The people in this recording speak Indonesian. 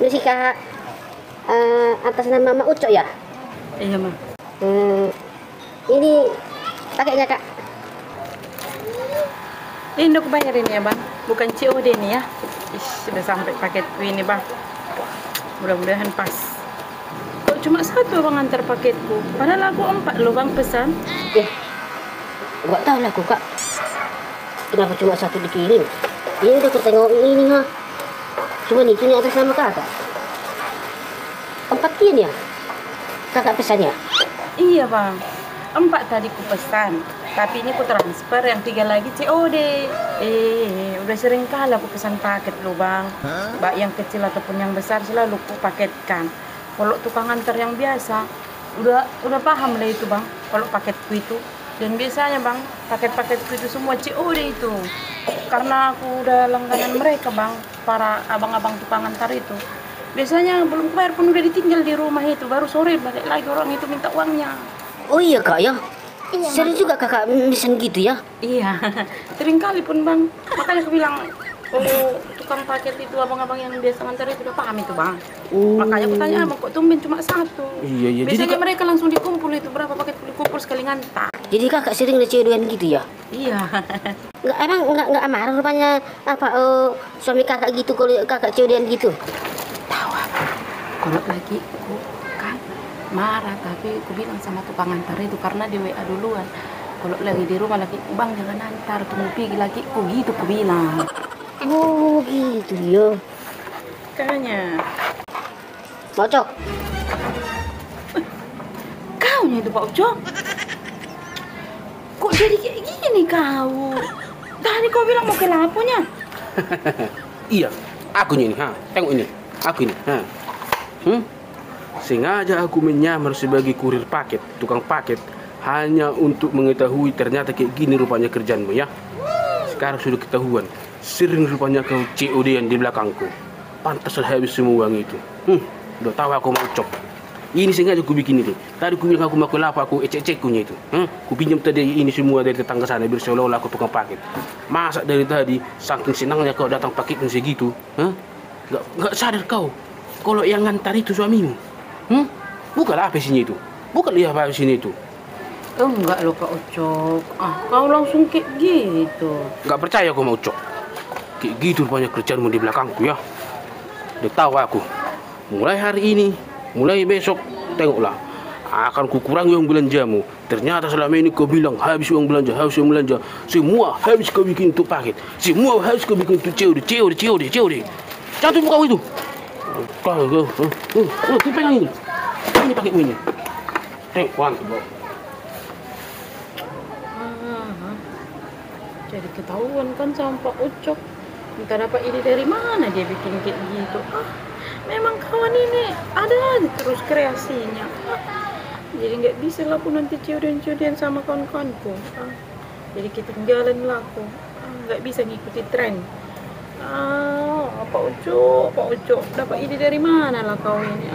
Ini si Kak atas nama Mak Ucok ya? Iya, Ma. Ini pakai nggak, Kak? Ini udah bayarin ya, Bang. Bukan COD nih ya. Sudah sampai paketku ini, Bang. Mudah-mudahan pas. Kok cuma satu Bang antar paketku? Padahal aku 4 loh Bang pesan. Ya, nggak tahu lah aku, Kak. Kenapa cuma satu dikirim? Ini udah ketengok ini, ha. Cuma nih, ini atas nama Kakak. 4 ya? Kakak pesannya? Iya, Bang. 4 tadi ku pesan. Tapi ini ku transfer, yang 3 lagi COD. Udah sering kali aku pesan paket loh, Bang. Baik yang kecil ataupun yang besar selalu ku paketkan. Kalau tukang antar yang biasa, udah paham lah itu, Bang. Kalau paketku itu. Dan biasanya, Bang, paket-paketku itu semua COD itu. Karena aku udah langganan mereka, Bang. Para abang-abang tukang antar itu. Biasanya belum bayar pun udah ditinggal di rumah itu. Baru sore balik lagi orang itu minta uangnya. Oh iya, Kak, ya? Iya, sering juga Kakak mesen gitu ya? Iya, sering kali pun, Bang. Makanya aku bilang, tukang paket itu, abang-abang yang biasa ngantar itu udah paham itu, Bang. Makanya aku tanya, Abang, kok tumben cuma 1? Iya. Biasanya Jadi, mereka langsung dikumpul itu, berapa paket dikumpul sekali ngantar. jadi Kakak sering ngecewain gitu ya? Iya. Nggak marah rupanya suami Kakak gitu kalau Kakak cewean gitu? Tahu apa? Kalau lagi aku kan marah, tapi aku bilang sama tukang antar itu karena di WA duluan. Kalau lagi di rumah lagi, Bang jangan antar, tunggu pergi lagi, aku gitu aku bilang. Oh gitu ya. Kayaknya. Bocok. Kau nya itu Pak Ucok. Kok jadi kayak gini kau? Tadi kau bilang mau ke lapunya. Iya, aku ini, ha. Tengok ini, aku ini, ha. Sengaja aku menyamar sebagai kurir paket, tukang paket, hanya untuk mengetahui ternyata kayak gini rupanya kerjaanmu ya. Sekarang sudah ketahuan, sering rupanya kau COD-an di belakangku. Pantas habis semua uang itu. Udah tahu aku mau cop. Ini sengaja aku bikin ini. Tadi aku bilang aku mau ke lapa, aku ecek-ecekunya itu. Aku pinjam tadi ini semua dari tetangga sana biar seolah-olah aku tukang paket. Masa dari tadi saking senangnya kau datang paketnya segitu, Gak sadar kau kalau yang ngantar itu suamimu. Bukanlah apa isinya itu. Bukan lihat apa isinya itu. Enggak loh Pak Ucok. Kau langsung kayak gitu. Gak percaya aku mau cok. Kayak gitu rupanya kerjaanmu di belakangku ya. Udah tahu aku. Mulai hari ini, mulai besok, tengoklah. Akan kukurangi uang belanjamu. Ternyata selama ini kau bilang habis uang belanja, habis uang belanja. Semua habis kau bikin untuk paket. Semua habis kau bikin untuk COD. Jatuh muka kau itu. Kau pegang ini. Ini paketmu ini. Tengok, kuang. Jadi ketahuan kan sama Pak Ucok. Entah dapat ide dari mana dia bikin kayak gitu. Memang kawan ini ada aja terus kreasinya. Jadi nggak bisa lah aku nanti ciudan-ciudan sama kawan-kawanku. Jadi ketinggalan lah aku. Nggak bisa ngikuti tren. Pak Ucok, dapat ide dari mana lah kau ini?